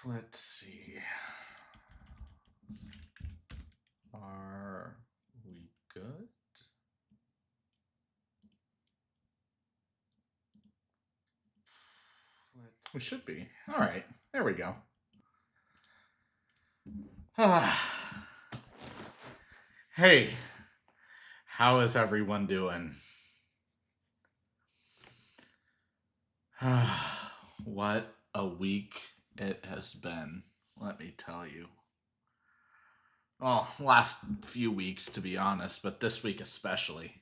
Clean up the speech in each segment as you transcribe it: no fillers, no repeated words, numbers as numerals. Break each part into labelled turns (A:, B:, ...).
A: Let's see. Are we good? We should be. All right. There we go. Hey, how is everyone doing? What a week it has been, let me tell you. Well, last few weeks, to be honest, but this week especially.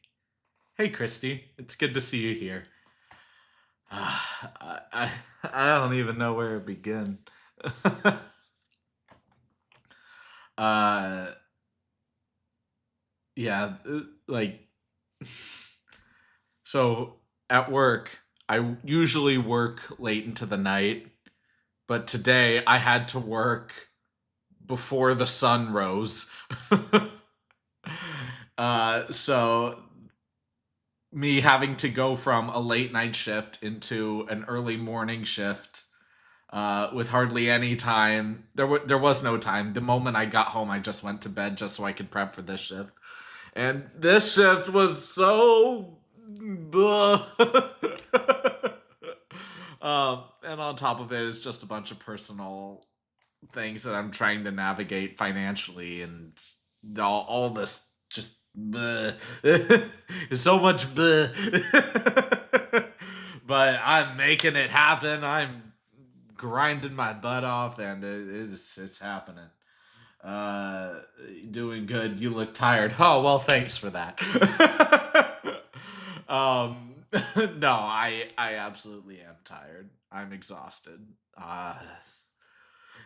A: Hey, Christy, it's good to see you here. I don't even know where to begin. uh, yeah, like, so at work, I usually work late into the night, but today I had to work before the sun rose. So me having to go from a late night shift into an early morning shift with hardly any time. There was no time. The moment I got home, I just went to bed just so I could prep for this shift. And this shift was so. And on top of it is just a bunch of personal things that I'm trying to navigate financially, and all this just so much but I'm making it happen. I'm grinding my butt off, and it's happening. Doing good. You look tired. Oh well, thanks for that. um no, I absolutely am tired. I'm exhausted.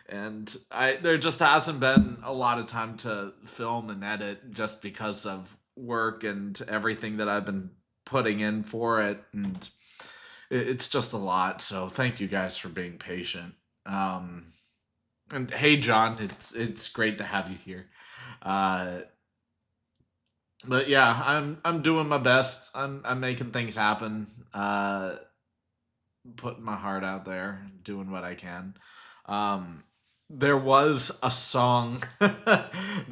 A: And I there just hasn't been a lot of time to film and edit just because of work and everything that I've been putting in for it, and it's just a lot. So thank you guys for being patient. And hey, John, it's great to have you here. Uh, but yeah, I'm doing my best. I'm making things happen. Putting my heart out there, doing what I can. Um, there was a song that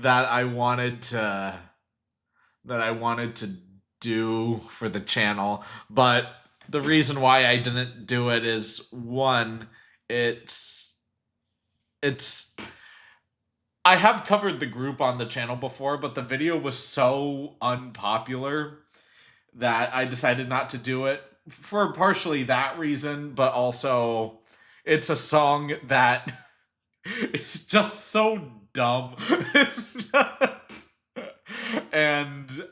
A: I wanted to do for the channel, but the reason why I didn't do it is one, it's I have covered the group on the channel before, but the video was so unpopular that I decided not to do it for partially that reason, but also it's a song that is just so dumb. And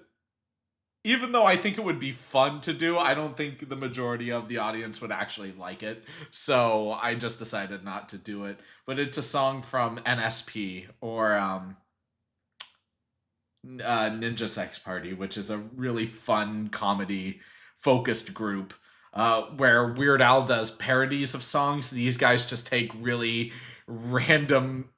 A: even though I think it would be fun to do, I don't think the majority of the audience would actually like it. So I just decided not to do it. But it's a song from NSP, or Ninja Sex Party, which is a really fun comedy focused group where Weird Al does parodies of songs. These guys just take really random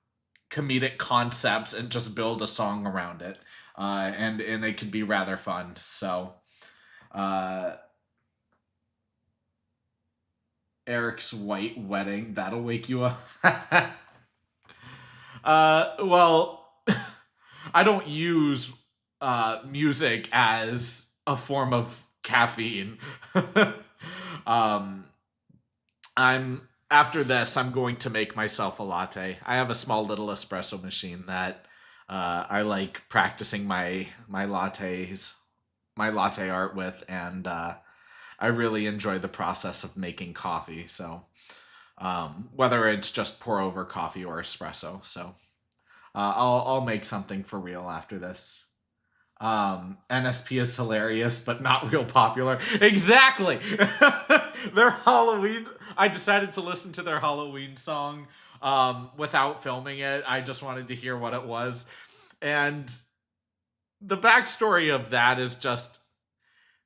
A: comedic concepts and just build a song around it. And it could be rather fun. So, uh, Eric's white wedding, that'll wake you up. Well, I don't use music as a form of caffeine. um, I'm After this, I'm going to make myself a latte. I have a small little espresso machine that I like practicing my latte art with, and I really enjoy the process of making coffee. So whether it's just pour over coffee or espresso, so I'll make something for real after this. NSP is hilarious, but not real popular. Exactly. Their Halloween. I decided to listen to their Halloween song without filming it. I just wanted to hear what it was, and the backstory of that is just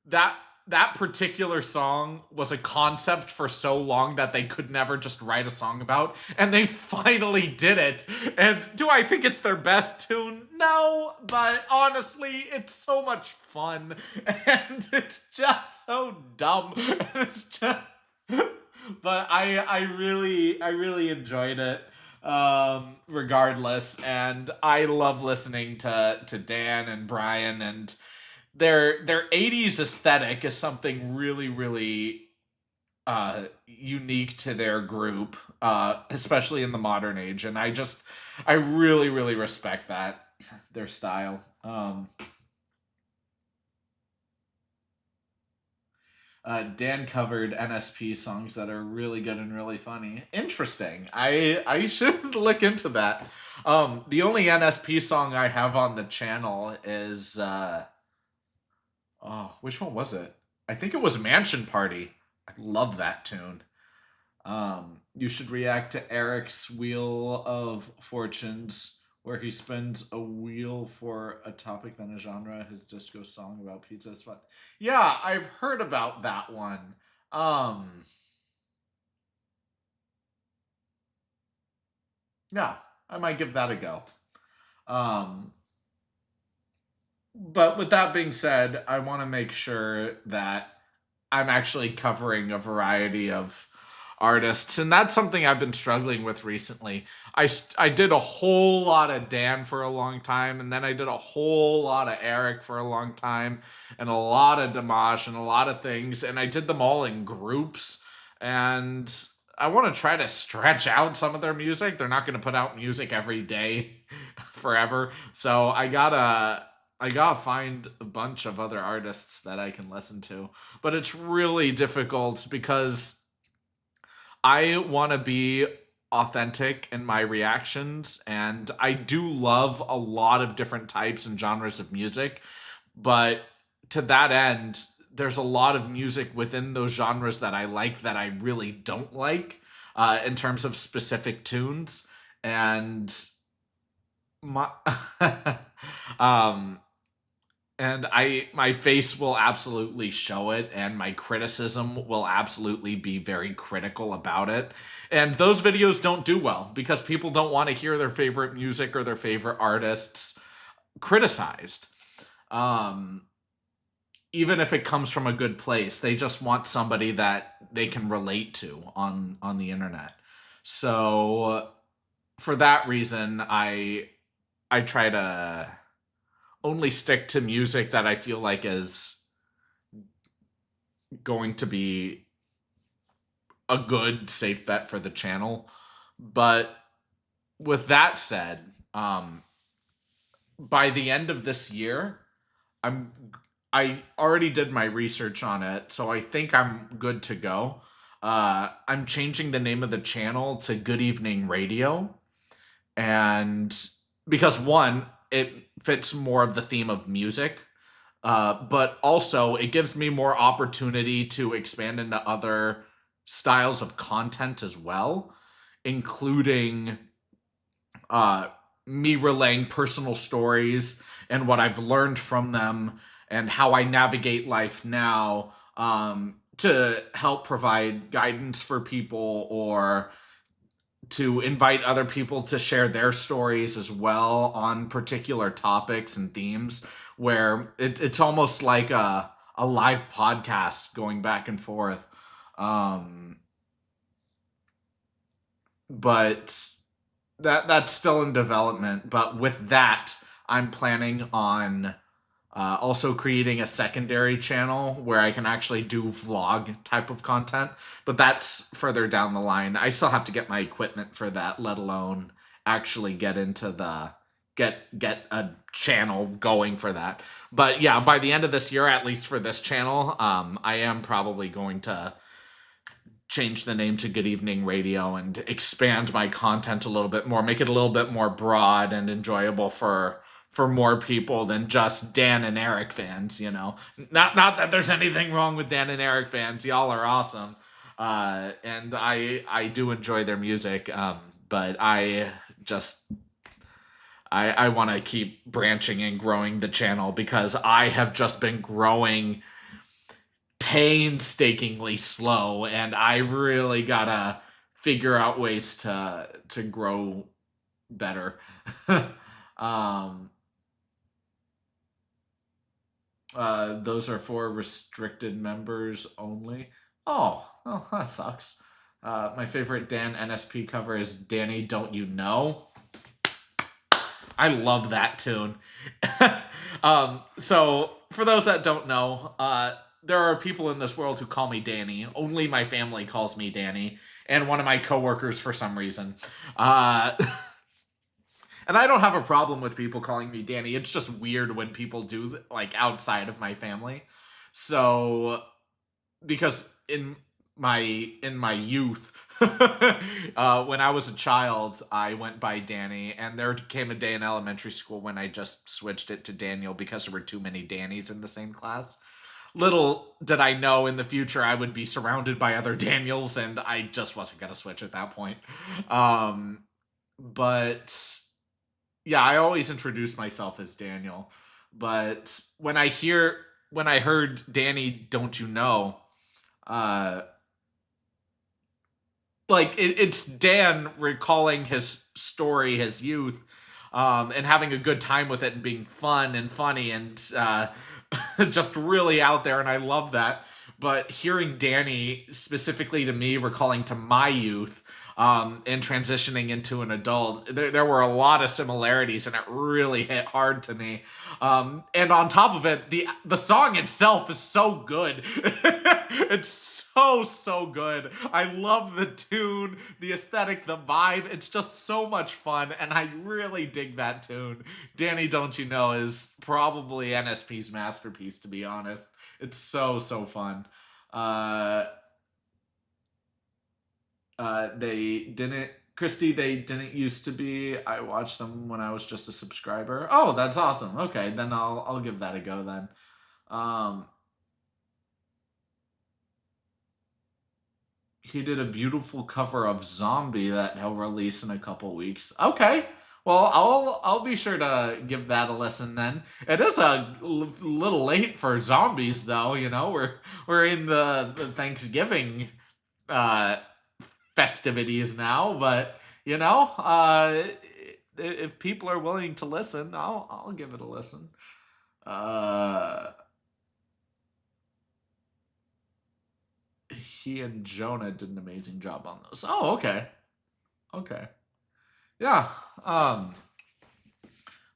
A: that that particular song was a concept for so long that they could never just write a song about, and they finally did it. And do I think it's their best tune? No, but honestly, it's so much fun, and it's just so dumb. And it's just but I really enjoyed it. Regardless, and I love listening to Dan and Brian, and their 80s aesthetic is something really unique to their group, especially in the modern age, and I really respect that, their style. Dan covered NSP songs that are really good and really funny. Interesting. I should look into that. The only NSP song I have on the channel is oh, which one was it? I think it was Mansion Party. I love that tune. You should react to Eric's Wheel of Fortunes, where he spins a wheel for a topic, then a genre. His disco song about pizza is fun. Yeah, I've heard about that one. Um, yeah, I might give that a go. Um, but with that being said, I want to make sure that I'm actually covering a variety of artists, and that's something I've been struggling with recently. I did a whole lot of Dan for a long time, and then I did a whole lot of Eric for a long time, and a lot of Dimash and a lot of things, and I did them all in groups, and I want to try to stretch out some of their music. They're not going to put out music every day forever, so I gotta find a bunch of other artists that I can listen to. But it's really difficult because I want to be authentic in my reactions, and I do love a lot of different types and genres of music. But to that end, there's a lot of music within those genres that I like that I really don't like, in terms of specific tunes. And my um and my face will absolutely show it, and my criticism will absolutely be very critical about it. And those videos don't do well because people don't want to hear their favorite music or their favorite artists criticized. Um Even if it comes from a good place, they just want somebody that they can relate to on the internet. So for that reason, I try to only stick to music that I feel like is going to be a good safe bet for the channel. But with that said, by the end of this year, I'm I already did my research on it, so I think I'm good to go. I'm changing the name of the channel to Good Evening Radio, and because one, it fits more of the theme of music, but also it gives me more opportunity to expand into other styles of content as well, including uh, me relaying personal stories and what I've learned from them and how I navigate life now, to help provide guidance for people, or to invite other people to share their stories as well on particular topics and themes, where it's almost like a live podcast going back and forth. Um, but that's still in development. But with that, I'm planning on also creating a secondary channel where I can actually do vlog type of content, but that's further down the line. I still have to get my equipment for that, let alone actually get into the get a channel going for that. But yeah, by the end of this year, at least for this channel, I am probably going to change the name to Good Evening Radio and expand my content a little bit more, make it a little bit more broad and enjoyable for more people than just Dan and Eric fans, you know. Not that there's anything wrong with Dan and Eric fans. Y'all are awesome. And I do enjoy their music. But just I want to keep branching and growing the channel because I have just been growing painstakingly slow, and I really gotta figure out ways to grow better. um those are for restricted members only. Oh, that sucks. My favorite Dan NSP cover is Danny Don't You Know. I love that tune. So, for those that don't know, there are people in this world who call me Danny. Only my family calls me Danny, and one of my coworkers for some reason. Uh, and I don't have a problem with people calling me Danny. It's just weird when people do, like, outside of my family. So, because in my youth, when I was a child, I went by Danny, and there came a day in elementary school when I just switched it to Daniel because there were too many Dannys in the same class. Little did I know in the future I would be surrounded by other Daniels, and I just wasn't gonna switch at that point. But yeah, I always introduce myself as Daniel. But when I heard Danny, don't you know? Uh, like it's Dan recalling his story, his youth, and having a good time with it and being fun and funny and just really out there, and I love that. But hearing Danny specifically to me recalling to my youth, and transitioning into an adult, there were a lot of similarities, and it really hit hard to me. And on top of it, the song itself is so good. It's so good. I love the tune, the aesthetic, the vibe. It's just so much fun, and I really dig that tune. Danny Don't You Know is probably NSP's masterpiece, to be honest. It's so fun. Uh, they didn't, Christy, they didn't used to be. I watched them when I was just a subscriber. Oh, that's awesome. Okay, then I'll give that a go then. Um, he did a beautiful cover of Zombie that he'll release in a couple weeks. Okay. Well, I'll be sure to give that a listen then. It is a little late for zombies though, you know. We're in the Thanksgiving uh festivities now, but you know, if people are willing to listen, I'll give it a listen. Uh he and Jonah did an amazing job on those. Oh, okay. Okay. Yeah.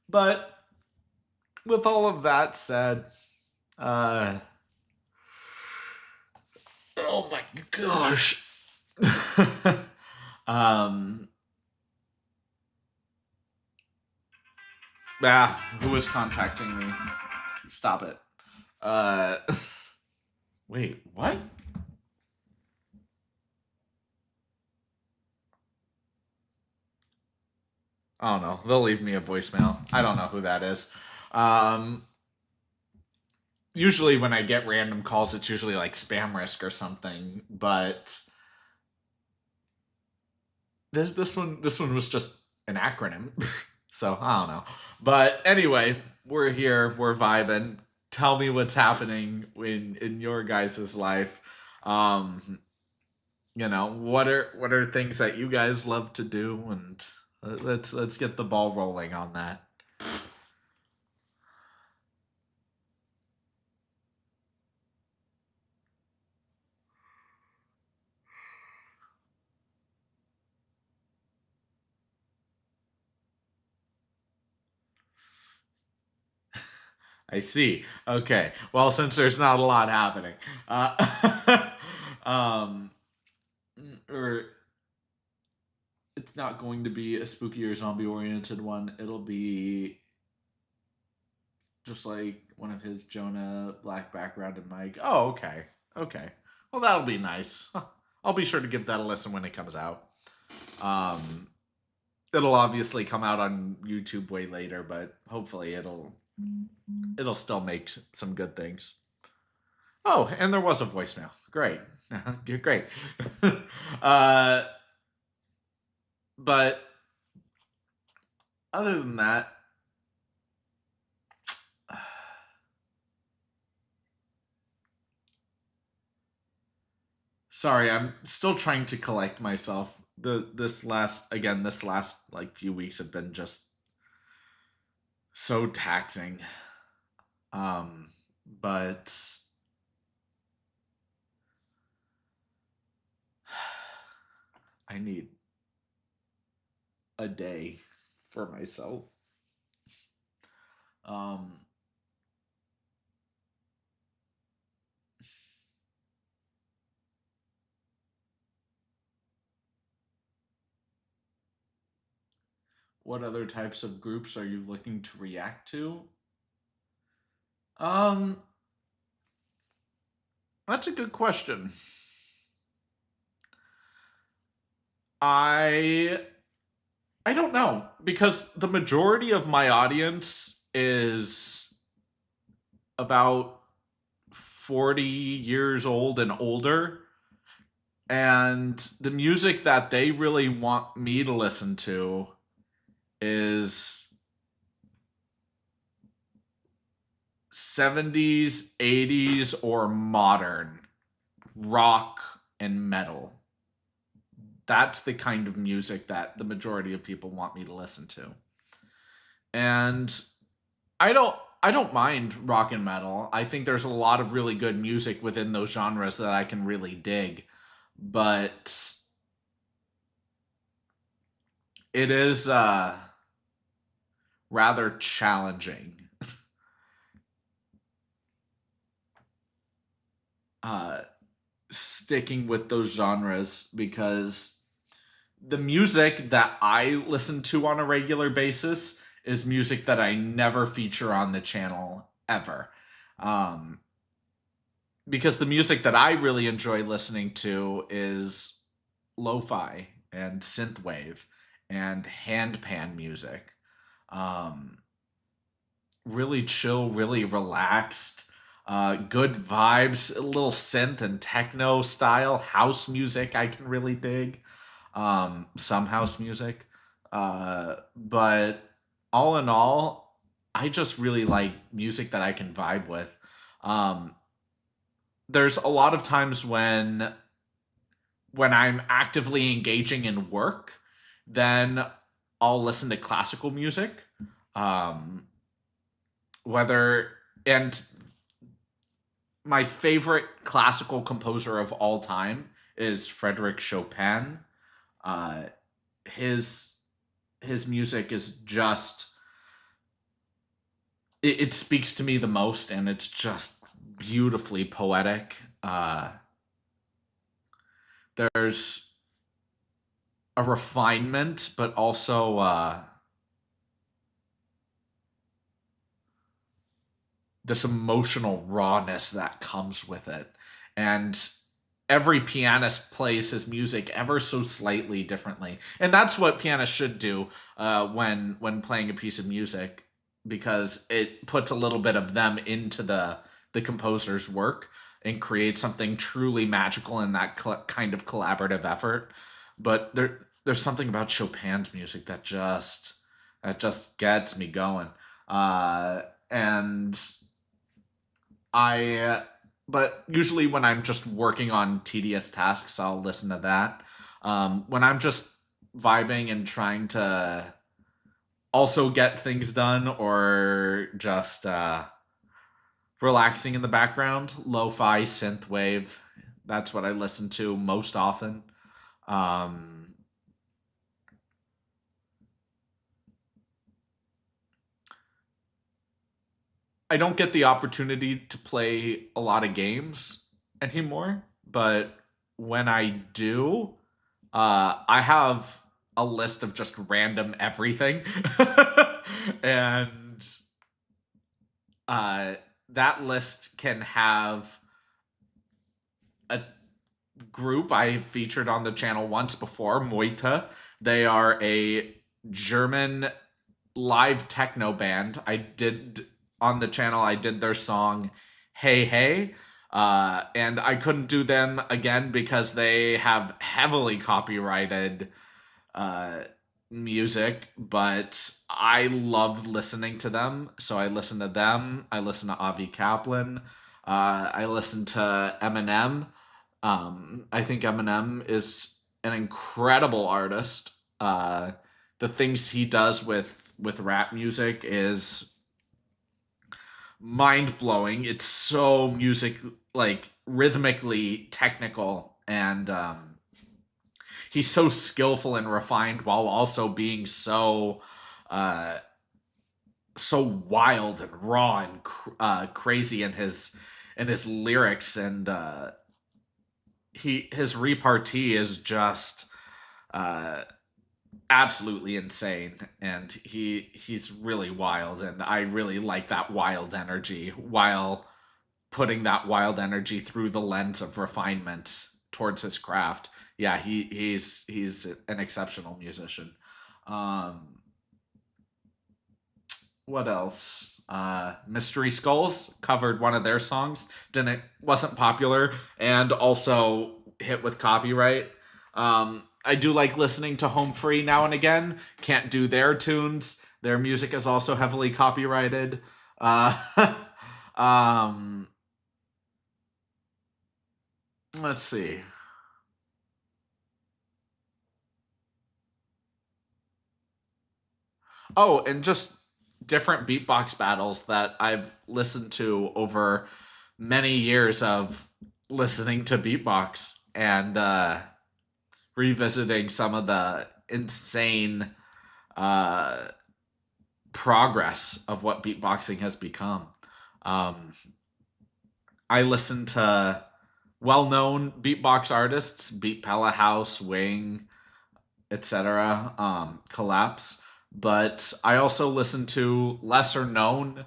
A: But with all of that said, uh oh my gosh. um who is contacting me? Stop it. Uh wait, what? I don't know. They'll leave me a voicemail. I don't know who that is. Um Usually when I get random calls, it's usually like spam risk or something, but this one was just an acronym. So I don't know. But anyway, we're here, we're vibing. Tell me what's happening in your guys' life. Um, what are things that you guys love to do, and let's get the ball rolling on that. I see. Okay. Well, since there's not a lot happening, um, or it's not going to be a spooky or zombie oriented one. It'll be just like one of his Jonah black background and Mike. Oh, okay. Okay. Well, that'll be nice. I'll be sure to give that a listen when it comes out. Um, it'll obviously come out on YouTube way later, but hopefully it'll still make some good things. Oh, and there was a voicemail. Great. You're great. uh, but other than that, sorry, I'm still trying to collect myself. This last like few weeks have been just so taxing. Um, but I need a day for myself. Um, what other types of groups are you looking to react to? Um, that's a good question. I I don't know because the majority of my audience is about 40 years old and older, and the music that they really want me to listen to is 70s, 80s, or modern rock and metal. That's the kind of music that the majority of people want me to listen to. And I don't mind rock and metal. I think there's a lot of really good music within those genres that I can really dig. But it is rather challenging uh sticking with those genres because the music that I listen to on a regular basis is music that I never feature on the channel ever. Um, because the music that I really enjoy listening to is lo-fi and synthwave and handpan music. Um, really chill, really relaxed, good vibes, a little synth and techno style house music I can really dig. Some house music. But all in all, I just really like music that I can vibe with. Um, there's a lot of times when I'm actively engaging in work, then I'll listen to classical music. Um, whether and my favorite classical composer of all time is Frederick Chopin. Uh, his his music is just it speaks to me the most, and it's just beautifully poetic. There's a refinement, but also this emotional rawness that comes with it. And every pianist plays his music ever so slightly differently, and that's what pianists should do when playing a piece of music, because it puts a little bit of them into the composer's work and creates something truly magical in that kind of collaborative effort. But there's something about Chopin's music that just gets me going. And I but usually when I'm just working on tedious tasks, I'll listen to that. When I'm just vibing and trying to also get things done, or just relaxing in the background, lo-fi synthwave. That's what I listen to most often. Um, I don't get the opportunity to play a lot of games anymore, but when I do, I have a list of just random everything, and uh, that list can have a group I featured on the channel once before, Moita. They are a German live techno band. I did on the channel. I did their song "Hey Hey," and I couldn't do them again because they have heavily copyrighted uh, music. But I loved listening to them, so I listened to them. I listened to Avi Kaplan. I listened to Eminem. I think Eminem is an incredible artist. The things he does with rap music is mind blowing. It's so like rhythmically technical, and he's so skillful and refined while also being so uh so wild and raw and crazy in his lyrics. And his repartee is just uh absolutely insane, and he's really wild, and I really like that wild energy while putting that wild energy through the lens of refinement towards his craft. Yeah, he's an exceptional musician. Um, what else? Mystery Skulls covered one of their songs. Didn't Wasn't popular and also hit with copyright. I do like listening to Home Free now and again. Can't do their tunes. Their music is also heavily copyrighted. Um, let's see. Oh, and just different beatbox battles that I've listened to over many years of listening to beatbox, and revisiting some of the insane uh, progress of what beatboxing has become. Um, I listen to well-known beatbox artists, Beat Pella House, Wing, etc., Collapse. But I also listen to lesser known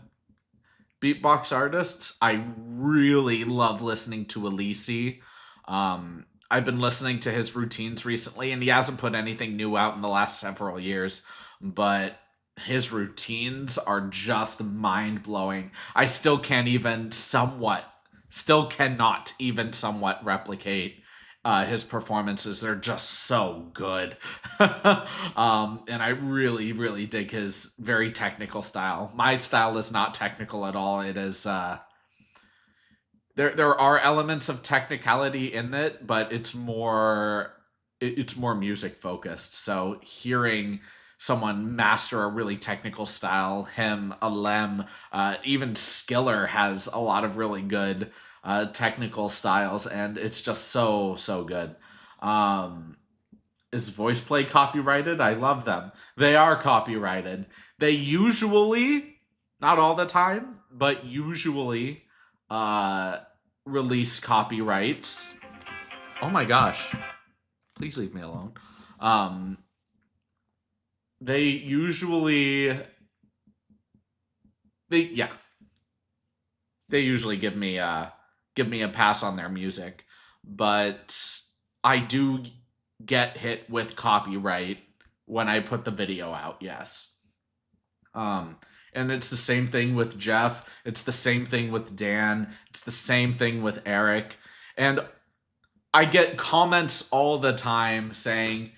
A: beatbox artists. I really love listening to Elise. I've been listening to his routines recently, and he hasn't put anything new out in the last several years, but his routines are just mind blowing. I still cannot even somewhat replicate his performances. They're just so good. And I really, really dig his very technical style. My style is not technical at all. It is there are elements of technicality in it, but it's more music focused. So hearing someone master a really technical style, him, Alem, even Skiller has a lot of really good technical styles, and it's just so good. Um, is voice play copyrighted? I love them. They are copyrighted. They usually, not all the time, but usually, uh, release copyrights. Oh my gosh! Please leave me alone. Um, they usually they yeah they usually give me a pass on their music, but I do get hit with copyright when I put the video out. Yes. Um, and it's the same thing with Jeff. It's the same thing with Dan. It's the same thing with Eric. And I get comments all the time saying,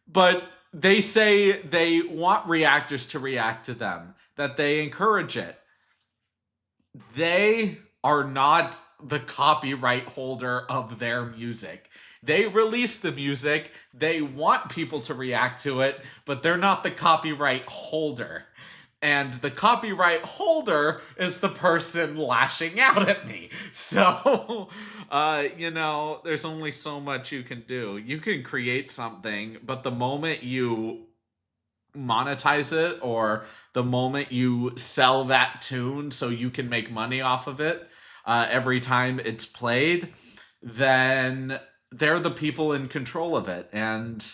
A: but they say they want reactors to react to them, that they encourage it. They are not the copyright holder of their music. They release the music, they want people to react to it, but they're not the copyright holder. And the copyright holder is the person lashing out at me. So, there's only so much you can do. You can create something, but the moment you monetize it, or the moment you sell that tune so you can make money off of it every time it's played, then they're the people in control of it. And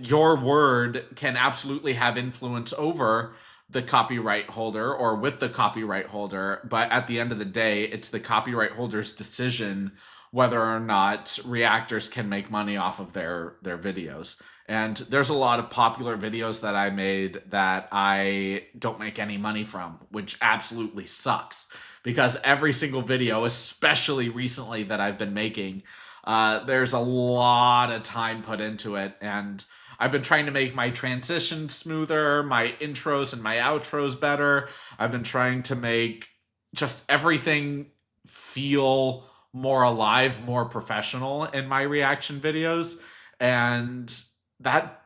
A: your word can absolutely have influence over the copyright holder or with the copyright holder. But at the end of the day, it's the copyright holder's decision whether or not reactors can make money off of their videos. And there's a lot of popular videos that I made that I don't make any money from, which absolutely sucks, because every single video, especially recently that I've been making, there's a lot of time put into it. And I've been trying to make my transitions smoother, my intros and my outros better. I've been trying to make just everything feel more alive, more professional in my reaction videos. And that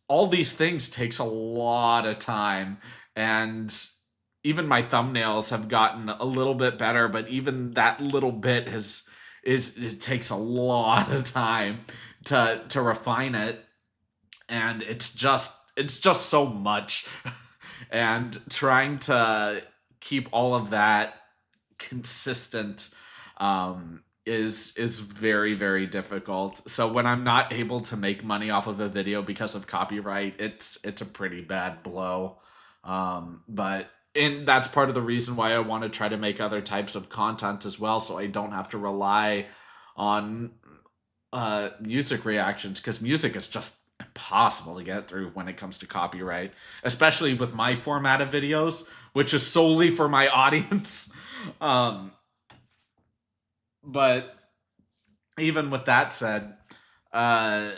A: all these things takes a lot of time. And even my thumbnails have gotten a little bit better, but even that little bit it takes a lot of time to refine it, and it's just so much. And trying to keep all of that consistent is very, very difficult. So when I'm not able to make money off of a video because of copyright, it's a pretty bad blow. But and that's part of the reason why I want to try to make other types of content as well, so I don't have to rely on music reactions, because music is just impossible to get through when it comes to copyright, especially with my format of videos, which is solely for my audience. um but even with that said, uh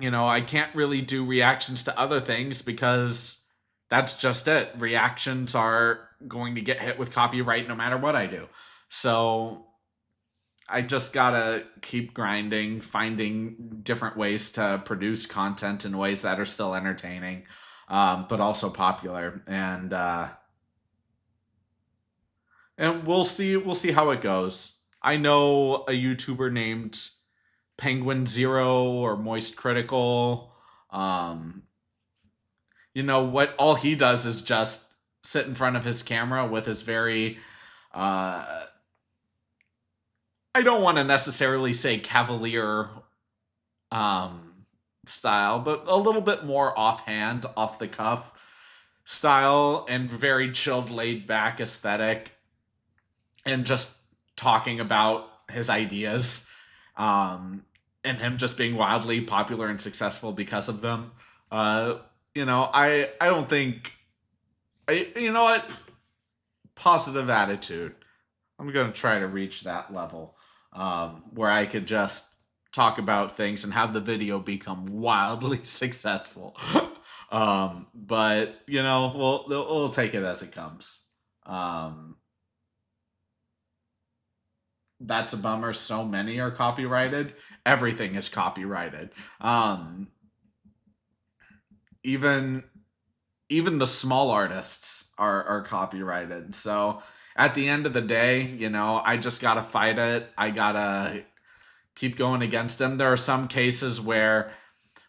A: I can't really do reactions to other things because that's just it. Reactions are going to get hit with copyright no matter what I do. So I just gotta keep grinding, finding different ways to produce content in ways that are still entertaining, but also popular. And we'll see how it goes. I know a YouTuber named Penguin Zero or Moist Critical. Um, what all he does is just sit in front of his camera with his very uh, I don't want to necessarily say cavalier um, style, but a little bit more offhand, off the cuff style, and very chilled, laid back aesthetic, and just talking about his ideas, um, and him just being wildly popular and successful because of them. Uh, I don't think you know what, positive attitude. I'm gonna try to reach that level, where I could just talk about things and have the video become wildly successful. But we'll take it as it comes. Um, that's a bummer. So many are copyrighted. Everything is copyrighted. Even even the small artists are copyrighted. So at the end of the day, I just gotta fight it. I gotta keep going against them. There are some cases where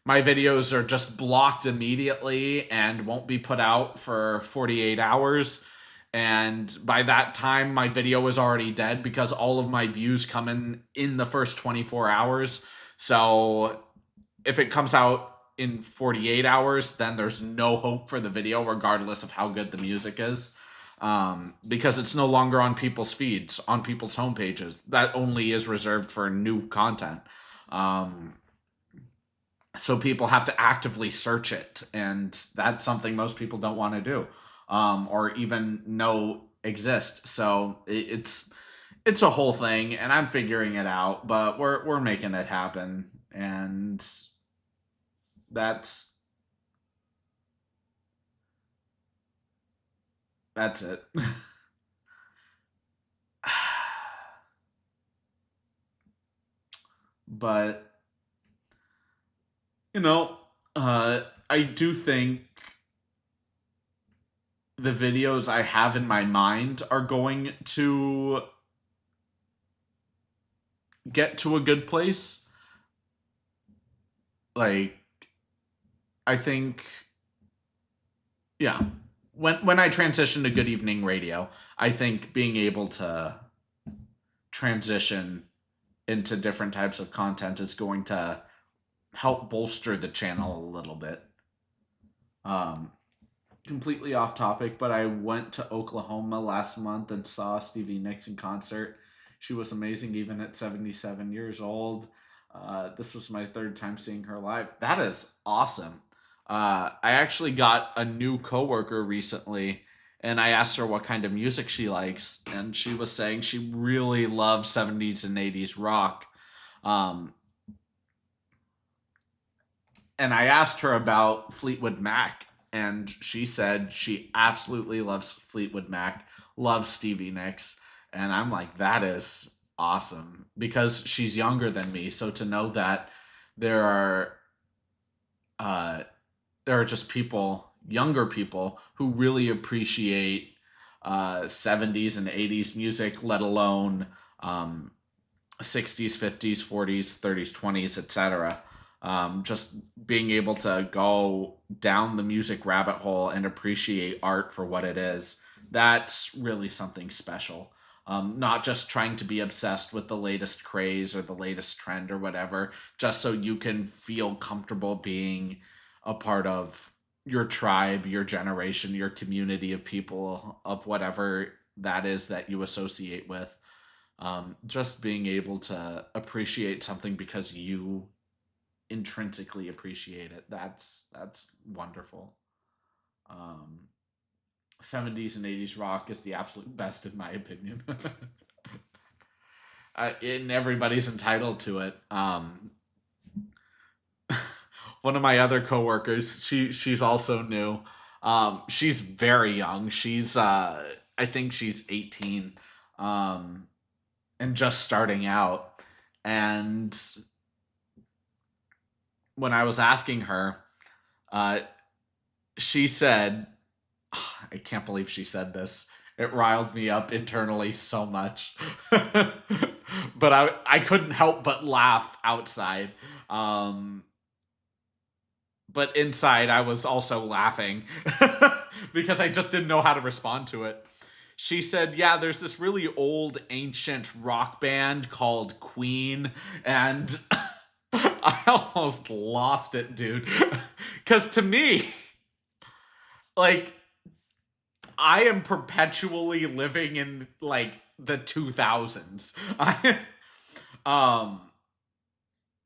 A: my videos are just blocked immediately and won't be put out for 48 hours. And by that time, my video is already dead because all of my views come in the first 24 hours. So if it comes out in 48 hours, then there's no hope for the video, regardless of how good the music is. Because it's no longer on people's feeds, on people's homepages. That only is reserved for new content. Um, so people have to actively search it, and that's something most people don't want to do, or even know exist. So it's a whole thing, and I'm figuring it out, but we're making it happen, and that's that's it. But you know, I do think the videos I have in my mind are going to get to a good place. Like, I think, yeah. When I transition to Good Evening Radio, I think being able to transition into different types of content is going to help bolster the channel a little bit. Um, Completely off topic, but I went to Oklahoma last month and saw Stevie Nicks in concert. She was amazing, even at 77 years old. This was my third time seeing her live. That is awesome. I actually got a new coworker recently, and I asked her what kind of music she likes, and she was saying she really loves 70s and 80s rock. Um, and I asked her about Fleetwood Mac, and she said she absolutely loves Fleetwood Mac, loves Stevie Nicks, and I'm like, that is awesome, because she's younger than me. So to know that there are uh, there are just younger people, who really appreciate 70s and 80s music, let alone um, 60s, 50s, 40s, 30s, 20s, etc. Just being able to go down the music rabbit hole and appreciate art for what it is, that's really something special. Not just trying to be obsessed with the latest craze or the latest trend or whatever, just so you can feel comfortable being a part of your tribe, your generation, your community of people, of whatever that is that you associate with. Just being able to appreciate something because you intrinsically appreciate it, that's wonderful. um 70s and 80s rock is the absolute best in my opinion. And everybody's entitled to it. One of my other coworkers, she's also new. She's very young. She's I think she's 18, um and just starting out. And when I was asking her, uh, she said, I can't believe she said this. It riled me up internally so much. But I couldn't help but laugh outside. Um, but inside, I was also laughing because I just didn't know how to respond to it. She said, yeah, there's this really old ancient rock band called Queen, and I almost lost it, dude. Because to me, like, I am perpetually living in like the 2000s. I um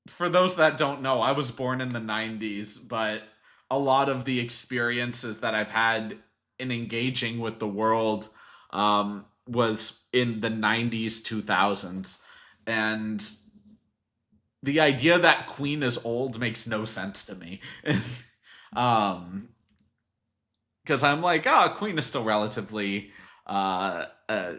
A: for those that don't know, I was born in the 90s, but a lot of the experiences that I've had in engaging with the world was in the 90s, 2000s. And the idea that Queen is old makes no sense to me. um because I'm like, oh, Queen is still relatively uh, uh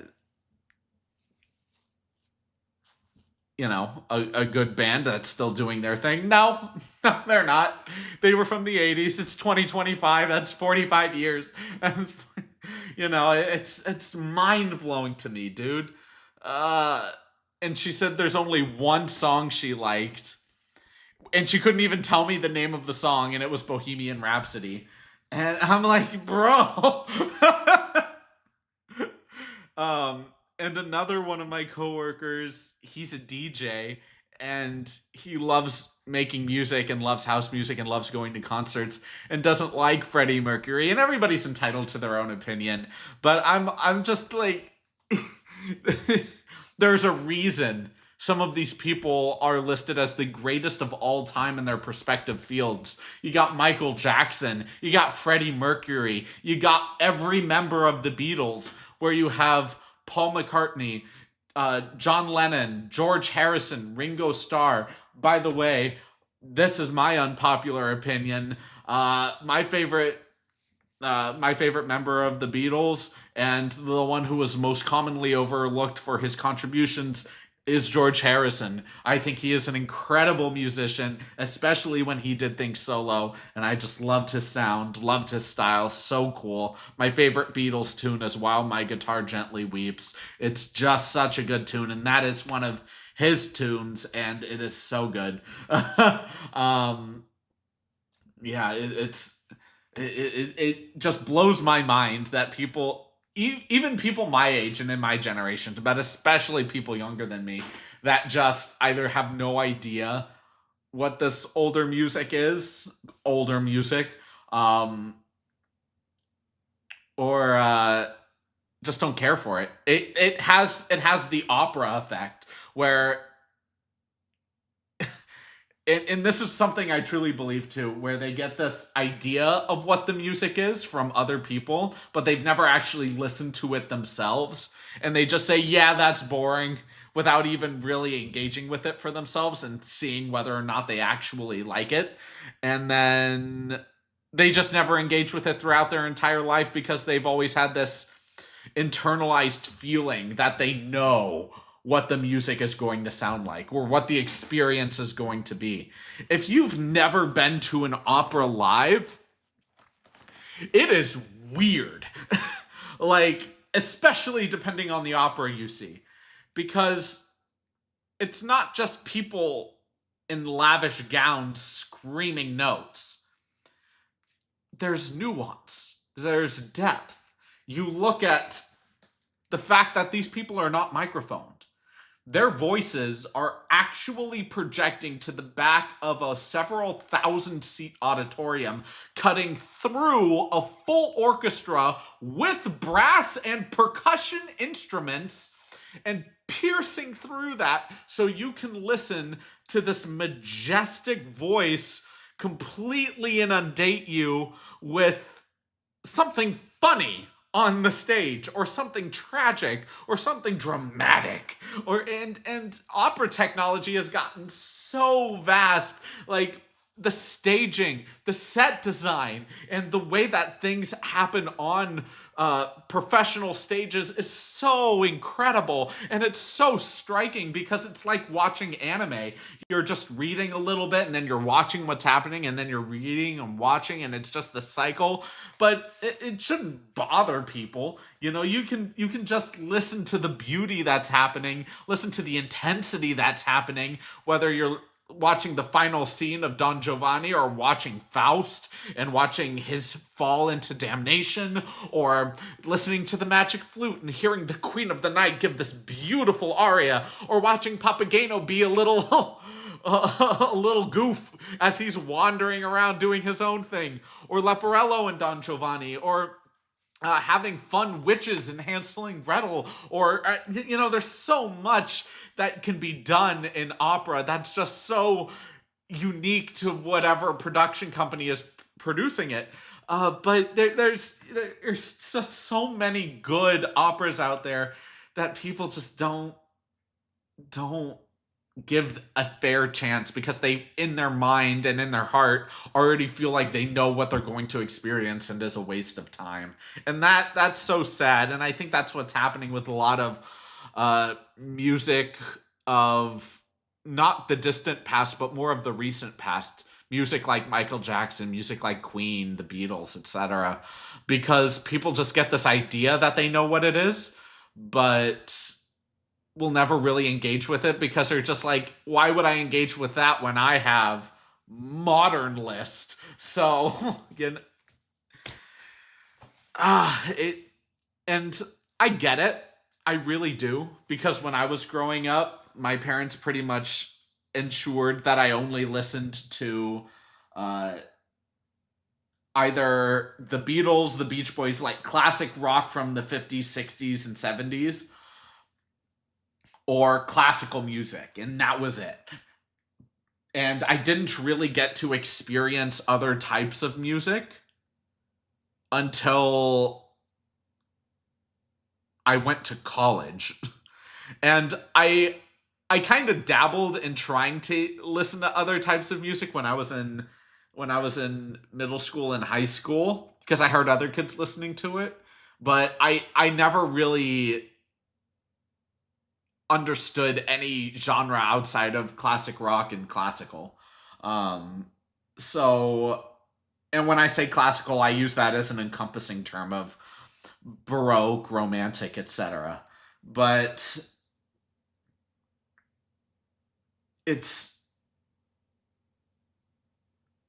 A: a good band that's still doing their thing. No, no, they're not. They were from the 80s. It's 2025. That's 45 years. And, it's mind blowing to me, dude. Uh, and she said there's only one song she liked, and she couldn't even tell me the name of the song, and it was Bohemian Rhapsody. And I'm like, bro. um, and another one of my coworkers, he's a DJ, and he loves making music and loves house music and loves going to concerts and doesn't like Freddie Mercury. And everybody's entitled to their own opinion, but I'm just like, there's a reason some of these people are listed as the greatest of all time in their respective fields. You got Michael Jackson, you got Freddie Mercury, you got every member of the Beatles, where you have Paul McCartney, John Lennon, George Harrison, Ringo Starr. By the way, this is my unpopular opinion. My favorite member of the Beatles, and the one who was most commonly overlooked for his contributions, is George Harrison. I think he is an incredible musician, especially when he did things solo, and I just loved his sound, loved his style, so cool. My favorite Beatles tune is While My Guitar Gently Weeps. It's just such a good tune, and that is one of his tunes, and it is so good. um, yeah, it just blows my mind that people, even people my age and in my generation, but especially people younger than me, that just either have no idea what this older music, um or just don't care for it. It has the opera effect, where, and this is something I truly believe too, where they get this idea of what the music is from other people, but they've never actually listened to it themselves. And they just say, yeah, that's boring, without even really engaging with it for themselves and seeing whether or not they actually like it. And then they just never engage with it throughout their entire life because they've always had this internalized feeling that they know what the music is going to sound like or what the experience is going to be. If you've never been to an opera live, it is weird. Like, especially depending on the opera you see, because it's not just people in lavish gowns screaming notes. There's nuance, there's depth. You look at the fact that these people are not microphoned. Their voices are actually projecting to the back of a several thousand seat auditorium, cutting through a full orchestra with brass and percussion instruments and piercing through that so you can listen to this majestic voice completely inundate you with something funny on the stage or something tragic or something dramatic and opera technology has gotten so vast, like the staging, the set design, and the way that things happen on professional stages is so incredible, and it's so striking because it's like watching anime. You're just reading a little bit and then you're watching what's happening and then you're reading and watching, and it's just the cycle. But it shouldn't bother people. You can just listen to the beauty that's happening, listen to the intensity that's happening, whether you're watching the final scene of Don Giovanni or watching Faust and watching his fall into damnation, or listening to the magic flute and hearing the Queen of the Night give this beautiful aria, or watching Papageno be a little a little goof as he's wandering around doing his own thing, or Leporello and Don Giovanni, or having fun witches in Hansel and Gretel, or there's so much that can be done in opera that's just so unique to whatever production company is producing it. But there's just so many good operas out there that people just don't give a fair chance because they, in their mind and in their heart, already feel like they know what they're going to experience and is a waste of time. And that's so sad. And I think that's what's happening with a lot of music of not the distant past, but more of the recent past. Music like Michael Jackson, music like Queen, the Beatles, etc. Because people just get this idea that they know what it is, but will never really engage with it because they're just like, why would I engage with that when I have Modern List? So, you know, it, and I get it. I really do. Because when I was growing up, my parents pretty much ensured that I only listened to uh, either the Beatles, the Beach Boys, like classic rock from the 50s, 60s, and 70s, or classical music, and that was it. And I didn't really get to experience other types of music until I went to college. And I kind of dabbled in trying to listen to other types of music when I was in middle school and high school because I heard other kids listening to it, but I never really understood any genre outside of classic rock and classical. Um, so, and when I say classical, I use that as an encompassing term of Baroque, Romantic, etc. But it's,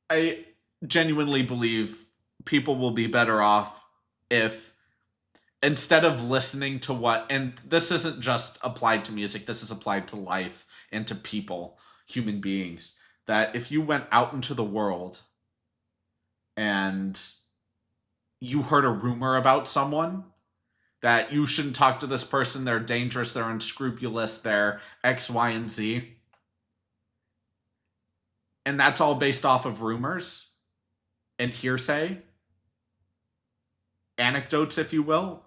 A: I genuinely believe people will be better off if, instead of listening to what, and this isn't just applied to music, this is applied to life and to people, human beings, that if you went out into the world and you heard a rumor about someone that you shouldn't talk to this person, they're dangerous, they're unscrupulous, they're X, Y, and Z, and that's all based off of rumors and hearsay, anecdotes, if you will,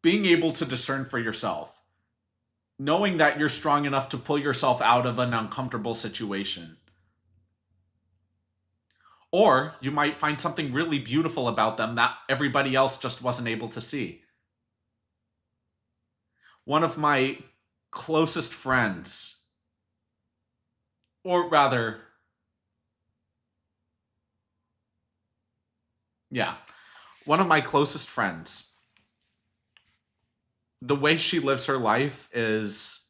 A: being able to discern for yourself, knowing that you're strong enough to pull yourself out of an uncomfortable situation. Or you might find something really beautiful about them that everybody else just wasn't able to see. One of my closest friends, or rather, yeah, one of my closest friends the way she lives her life is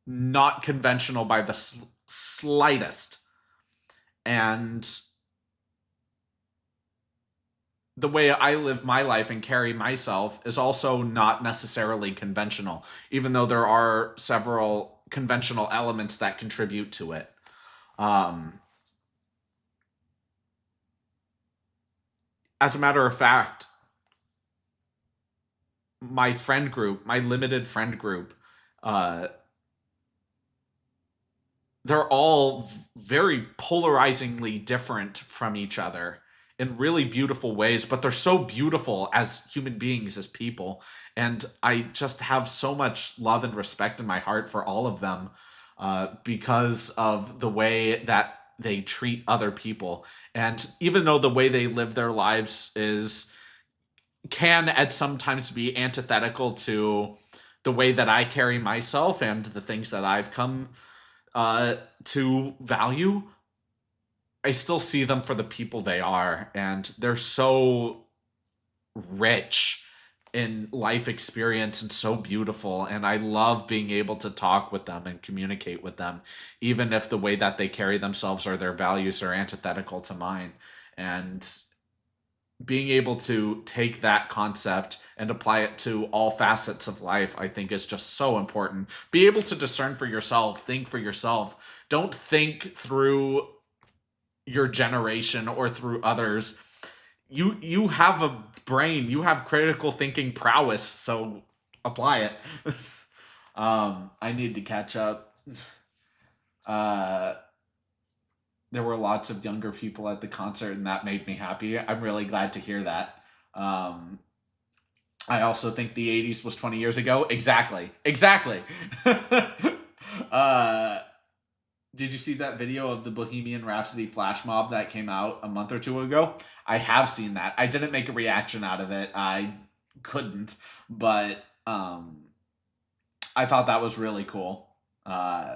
A: not conventional by the slightest. And the way I live my life and carry myself is also not necessarily conventional, even though there are several conventional elements that contribute to it. Um, as a matter of fact, my friend group, my limited friend group, uh, they're all very polarizingly different from each other in really beautiful ways, but they're so beautiful as human beings, as people. And I just have so much love and respect in my heart for all of them, because of the way that they treat other people. And even though the way they live their lives is can at sometimes be antithetical to the way that I carry myself and the things that I've come to value, I still see them for the people they are, and they're so rich in life experience and so beautiful. And I love being able to talk with them and communicate with them, even if the way that they carry themselves or their values are antithetical to mine. And being able to take that concept and apply it to all facets of life, I think is just so important. Be able to discern for yourself, think for yourself. Don't think through your generation or through others. You have a brain, you have critical thinking prowess, so apply it. I need to catch up. Uh there were lots of younger people at the concert, and that made me happy. I'm really glad to hear that. Um, I also think the 80s was 20 years ago. Exactly. Exactly. uh, did you see that video of the Bohemian Rhapsody flash mob that came out a month or two ago? I have seen that. I didn't make a reaction out of it. I couldn't, but I thought that was really cool. Uh,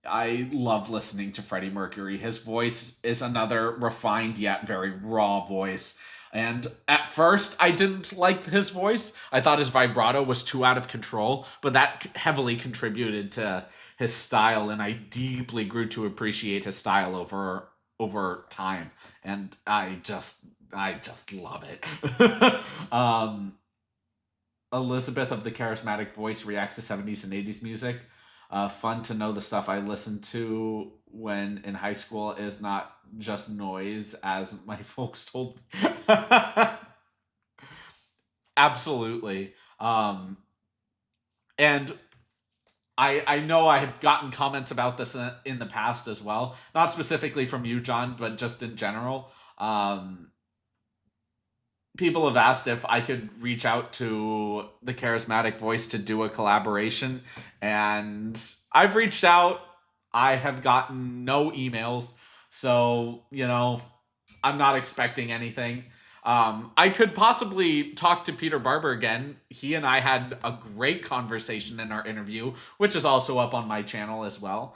A: I love listening to Freddie Mercury. His voice is another refined yet very raw voice. And at first, I didn't like his voice. I thought his vibrato was too out of control, but that heavily contributed to his style, and I deeply grew to appreciate his style over time. And I just love it. Elizabeth of the Charismatic Voice reacts to 70s and 80s music. Fun to know the stuff I listened to when in high school is not just noise, as my folks told me. Absolutely. And I know I have gotten comments about this in the past as well. Not specifically from you, John, but just in general. People have asked if I could reach out to the Charismatic Voice to do a collaboration, and I've reached out. I have gotten no emails, so I'm not expecting anything. I could possibly talk to Peter Barber again. He and I had a great conversation in our interview, which is also up on my channel as well.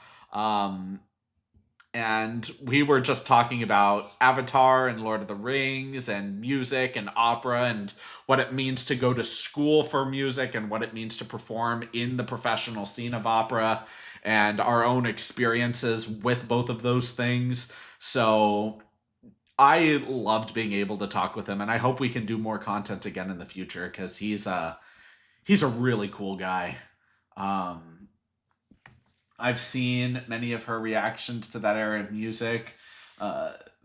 A: And we were just talking about Avatar and Lord of the Rings and music and opera and what it means to go to school for music and what it means to perform in the professional scene of opera and our own experiences with both of those things. So I loved being able to talk with him, and I hope we can do more content again in the future because he's a really cool guy. I've seen many of her reactions to that era of music.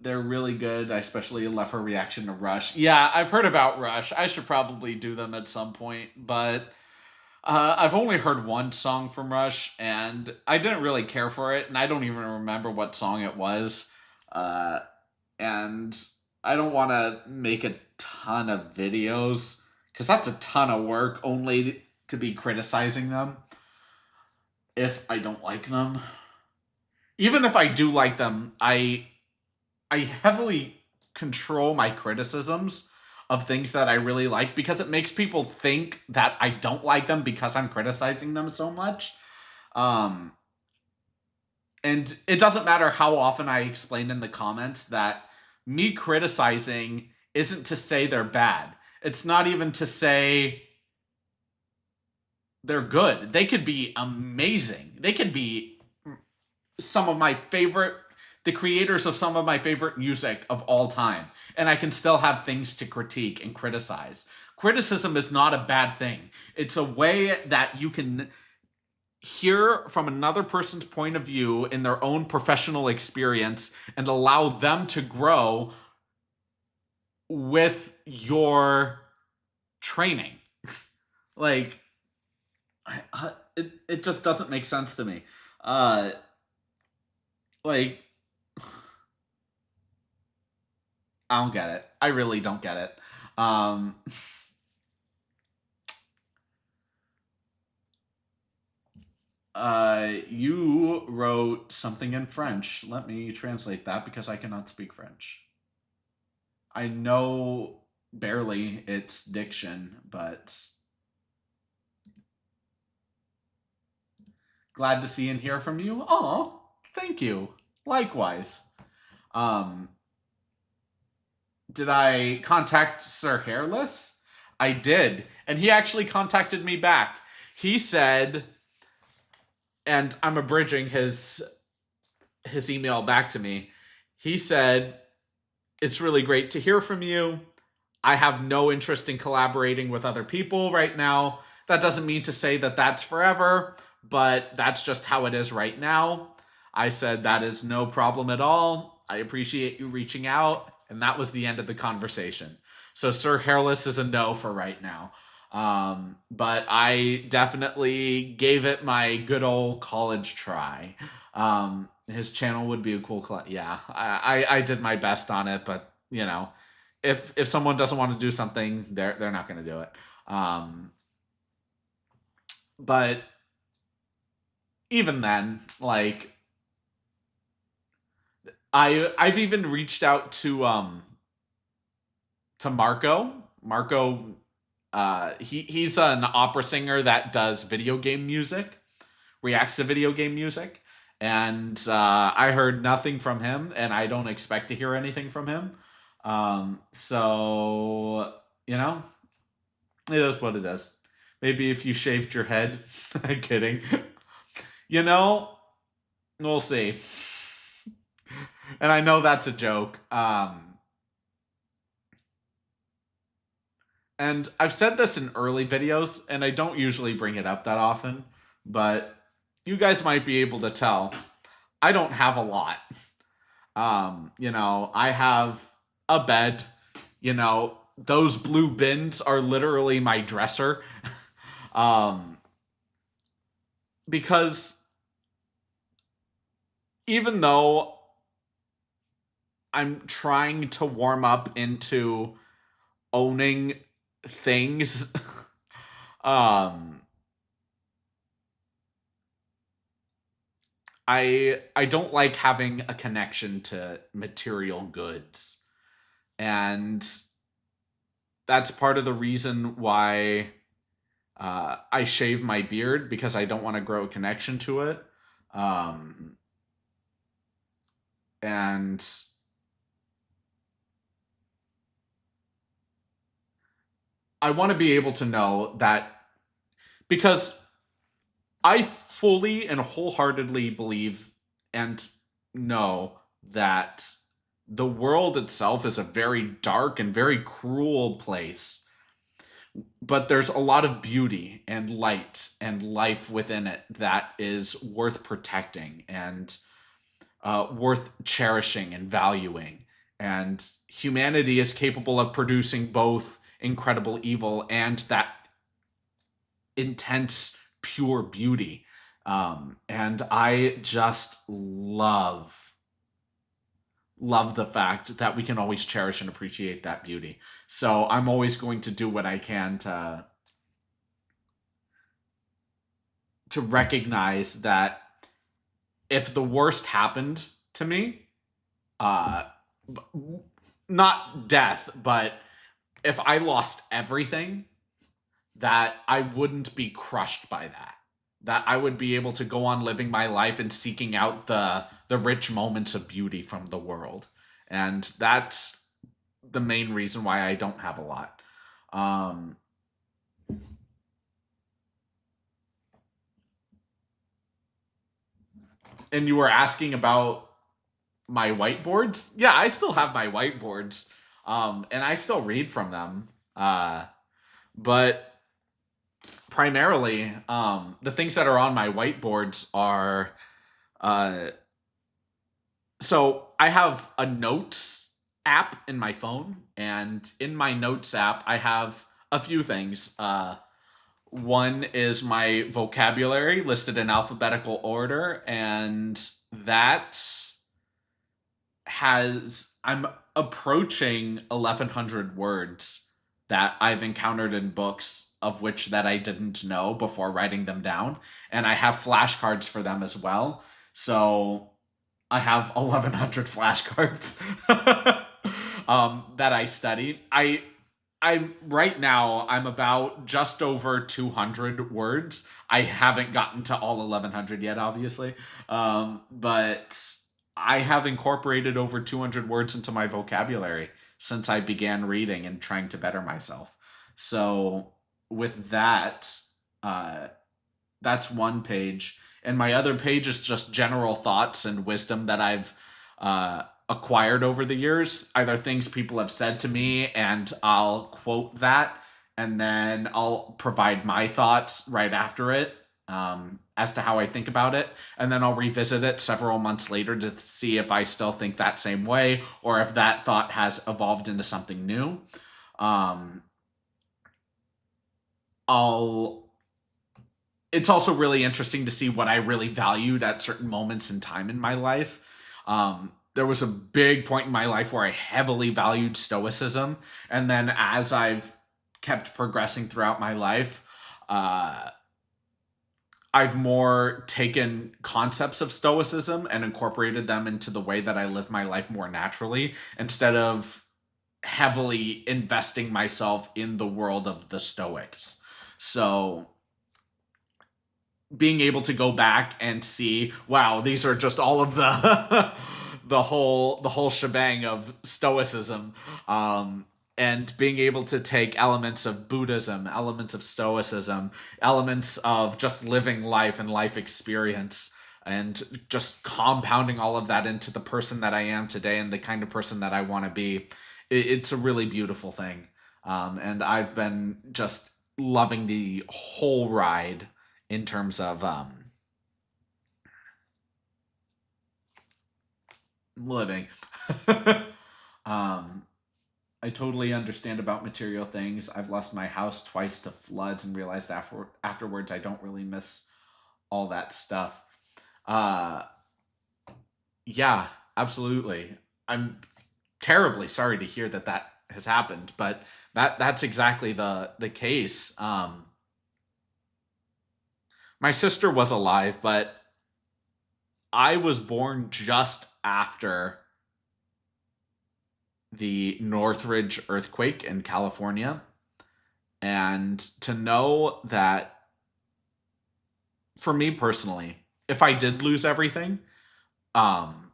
A: They're really good. I especially love her reaction to Rush. Yeah, I've heard about Rush. I should probably do them at some point, but I've only heard one song from Rush, and I didn't really care for it, and I don't even remember what song it was. Uh, and I don't want to make a ton of videos, because that's a ton of work only to be criticizing them if I don't like them. Even if I do like them, I heavily control my criticisms of things that I really like because it makes people think that I don't like them because I'm criticizing them so much. Um and it doesn't matter how often I explain in the comments that me criticizing isn't to say they're bad. It's not even to say they're good. They could be amazing. They could be some of my favorite, the creators of some of my favorite music of all time, and I can still have things to critique and criticize. Criticism is not a bad thing. It's a way that you can hear from another person's point of view in their own professional experience and allow them to grow with your training. Like, it just doesn't make sense to me. Uh, like, I don't get it. I really don't get it. Um, you wrote something in French. Let me translate that because I cannot speak French. I know barely its diction, but glad to see and hear from you. Oh, thank you. Likewise. Um, did I contact Sir Hairless? I did, and he actually contacted me back. He said, and I'm abridging his email back to me. He said, "It's really great to hear from you. I have no interest in collaborating with other people right now. That doesn't mean to say that that's forever, but that's just how it is right now." I said, "That is no problem at all. I appreciate you reaching out." And that was the end of the conversation. So Sir Hairless is a no for right now. But I definitely gave it my good old college try. His channel would be a cool, yeah. I did my best on it, but you know, if someone doesn't want to do something, they're not going to do it. But even then, like, I've even reached out to Marco. Marco, he's an opera singer that does video game music, reacts to video game music, and I heard nothing from him, and I don't expect to hear anything from him. So you know, it is what it is. Maybe if you shaved your head, I'm kidding. You know, we'll see. And I know that's a joke. And I've said this in early videos, and I don't usually bring it up that often, but you guys might be able to tell. I don't have a lot. You know, I have a bed. You know, those blue bins are literally my dresser. um, because even though I'm trying to warm up into owning things, um, I don't like having a connection to material goods. And that's part of the reason why I shave my beard, because I don't want to grow a connection to it. And I want to be able to know that, because I fully and wholeheartedly believe and know that the world itself is a very dark and very cruel place, but there's a lot of beauty and light and life within it that is worth protecting and worth cherishing and valuing. And humanity is capable of producing both incredible evil and that intense, pure beauty. And I just love the fact that we can always cherish and appreciate that beauty. So I'm always going to do what I can to recognize that if the worst happened to me, uh, not death, but if I lost everything, that I wouldn't be crushed by that. That I would be able to go on living my life and seeking out the rich moments of beauty from the world. And that's the main reason why I don't have a lot. Um, And you were asking about my whiteboards? Yeah, I still have my whiteboards. And I still read from them. But primarily, the things that are on my whiteboards are uh, so I have a notes app in my phone, and in my notes app, I have a few things. One is my vocabulary listed in alphabetical order, and that I'm approaching 1100 words that I've encountered in books of which that I didn't know before writing them down, and I have flashcards for them as well. So I have 1100 flashcards that I studied. I right now I'm about just over 200 words. I haven't gotten to all 1100 yet, obviously, but I have incorporated over 200 words into my vocabulary since I began reading and trying to better myself. So with that, uh, that's one page, and my other page is just general thoughts and wisdom that I've acquired over the years, either things people have said to me and I'll quote that, and then I'll provide my thoughts right after it, as to how I think about it, and then I'll revisit it several months later to see if I still think that same way or if that thought has evolved into something new. um, I'll It's also really interesting to see what I really valued at certain moments in time in my life. There was a big point in my life where I heavily valued stoicism, and then as I've kept progressing throughout my life, uh, I've more taken concepts of stoicism and incorporated them into the way that I live my life more naturally, instead of heavily investing myself in the world of the Stoics. So being able to go back and see, wow, these are just all of the the whole shebang of stoicism, and being able to take elements of Buddhism, elements of stoicism, elements of just living life and life experience, and just compounding all of that into the person that I am today and the kind of person that I want to be. It's a really beautiful thing. And I've been just loving the whole ride in terms of living. um, I totally understand about material things. I've lost my house twice to floods and realized afterwards I don't really miss all that stuff. Uh, yeah, absolutely. I'm terribly sorry to hear that that has happened, but that's exactly the case. My sister was alive, but I was born just after the Northridge earthquake in California. And to know that, for me personally, if I did lose everything, um,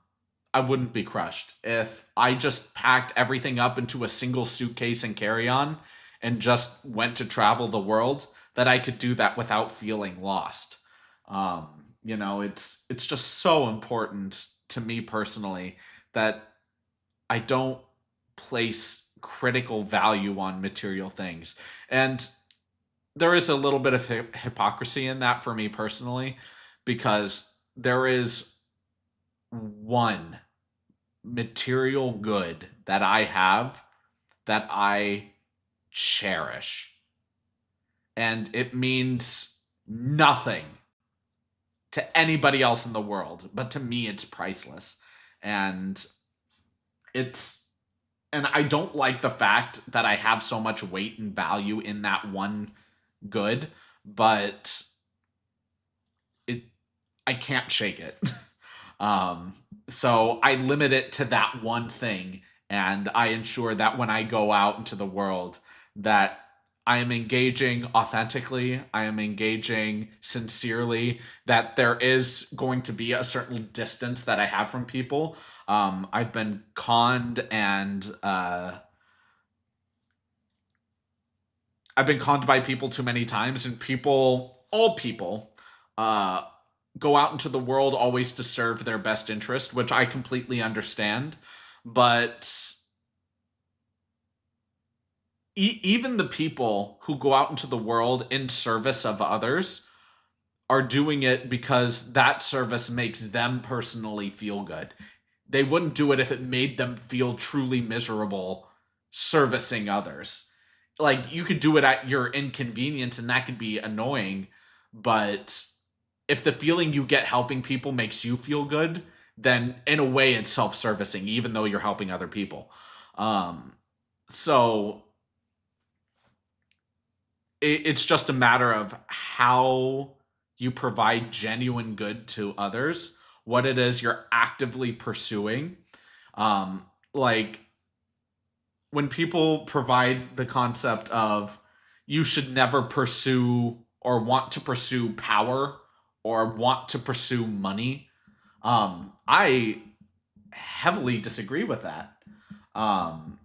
A: I wouldn't be crushed. If I just packed everything up into a single suitcase and carry on and just went to travel the world, that I could do that without feeling lost. It's just so important to me personally that I don't place critical value on material things. And there is a little bit of hypocrisy in that for me personally, because there is one material good that I have that I cherish. And it means nothing to anybody else in the world, but to me, it's priceless. And it's and I don't like the fact that I have so much weight and value in that one good, but it I can't shake it. um, so I limit it to that one thing, and I ensure that when I go out into the world, that I am engaging authentically, I am engaging sincerely, that there is going to be a certain distance that I have from people. I've been conned and I've been conned by people too many times, and all people, uh, go out into the world always to serve their best interest, which I completely understand. But even the people who go out into the world in service of others are doing it because that service makes them personally feel good. They wouldn't do it if it made them feel truly miserable servicing others. Like, you could do it at your inconvenience and that could be annoying, but if the feeling you get helping people makes you feel good, then in a way it's self-servicing, even though you're helping other people. Um, so it's just a matter of how you provide genuine good to others, what it is you're actively pursuing. Like, when people provide the concept of you should never pursue or want to pursue power or want to pursue money, I heavily disagree with that. Um,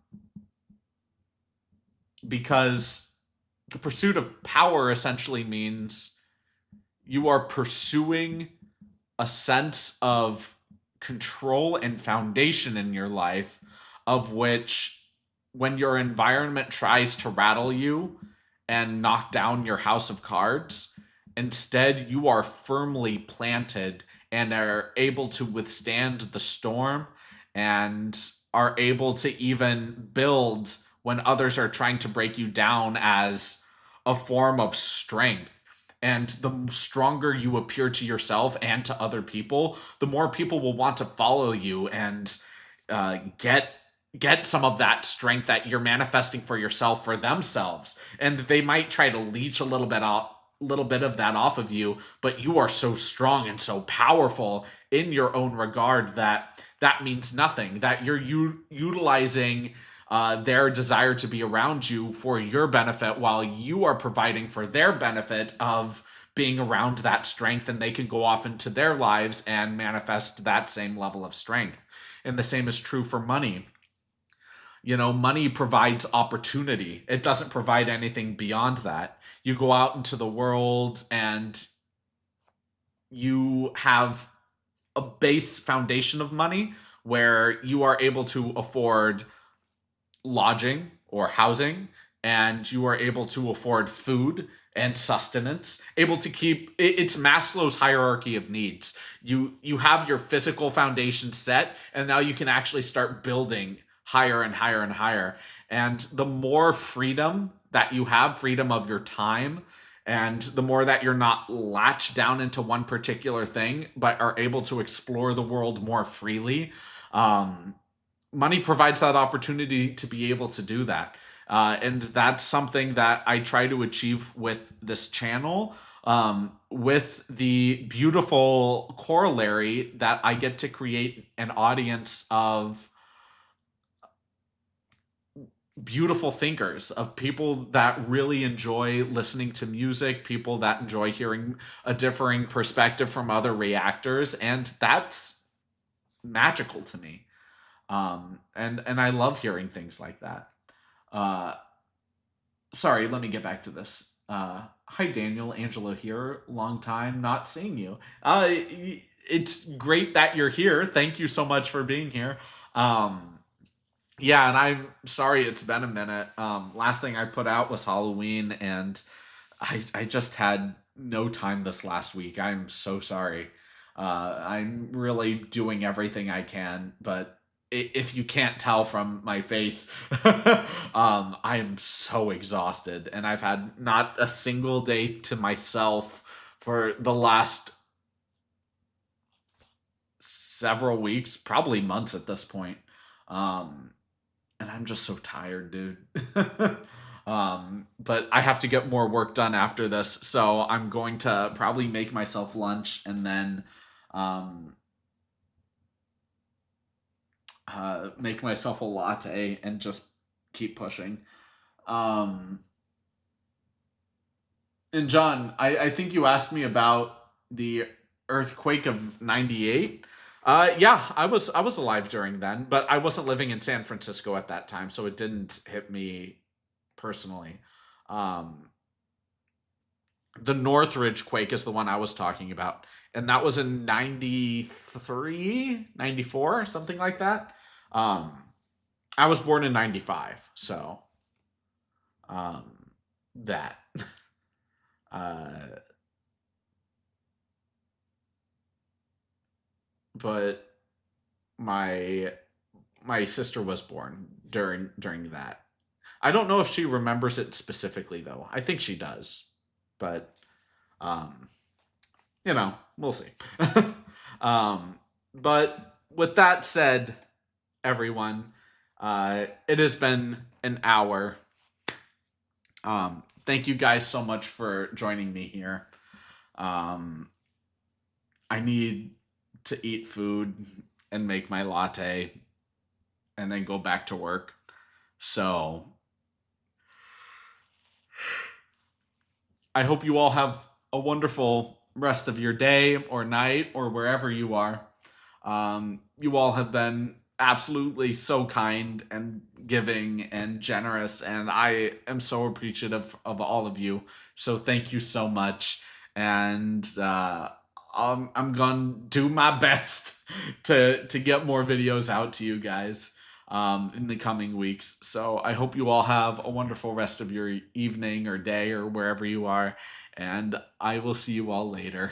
A: because the pursuit of power essentially means you are pursuing a sense of control and foundation in your life, of which, when your environment tries to rattle you and knock down your house of cards, instead you are firmly planted and are able to withstand the storm and are able to even build when others are trying to break you down as a form of strength. And the stronger you appear to yourself and to other people, the more people will want to follow you and get some of that strength that you're manifesting for yourself for themselves. And they might try to leech a little bit of that off of you, but you are so strong and so powerful in your own regard that that means nothing, that you're utilizing their desire to be around you for your benefit, while you are providing for their benefit of being around that strength, and they can go off into their lives and manifest that same level of strength. And the same is true for money. Money provides opportunity. It doesn't provide anything beyond that. You go out into the world and you have a base foundation of money where you are able to afford lodging or housing, and you are able to afford food and sustenance, able to keep it's Maslow's hierarchy of needs. You have your physical foundation set, and now you can actually start building higher and higher and higher. And the more freedom that you have, freedom of your time, and the more that you're not latched down into one particular thing but are able to explore the world more freely, um, money provides that opportunity to be able to do that. And that's something that I try to achieve with this channel, with the beautiful corollary that I get to create an audience of beautiful thinkers, of people that really enjoy listening to music, people that enjoy hearing a differing perspective from other reactors, and that's magical to me. And I love hearing things like that. Uh, Sorry, let me get back to this. Hi, Daniel. Angelo here. Long time not seeing you. It's great that you're here. Thank you so much for being here. Um, yeah, and I'm sorry it's been a minute. Last thing I put out was Halloween, and I just had no time this last week. I'm so sorry. I'm really doing everything I can, but if you can't tell from my face, I am so exhausted, and I've had not a single day to myself for the last several weeks, probably months at this point. Um, and I'm just so tired, dude. But I have to get more work done after this, so I'm going to probably make myself lunch and then um, make myself a latte and just keep pushing. Um, and John, I think you asked me about the earthquake of '98. Yeah, I was alive during then, but I wasn't living in San Francisco at that time, so it didn't hit me personally. Um, the Northridge quake is the one I was talking about, and that was in 93, 94, something like that. Um, I was born in 95, so um, that. Uh, but my my sister was born during that. I don't know if she remembers it specifically though. I think she does, but um, we'll see. um, but with that said, everyone, it has been an hour. Thank you guys so much for joining me here. Um, I need to eat food and make my latte and then go back to work. So I hope you all have a wonderful rest of your day or night or wherever you are. You all have been absolutely so kind and giving and generous, and I am so appreciative of all of you. So thank you so much. And I'm gonna do my best to get more videos out to you guys in the coming weeks. So I hope you all have a wonderful rest of your evening or day or wherever you are, and I will see you all later.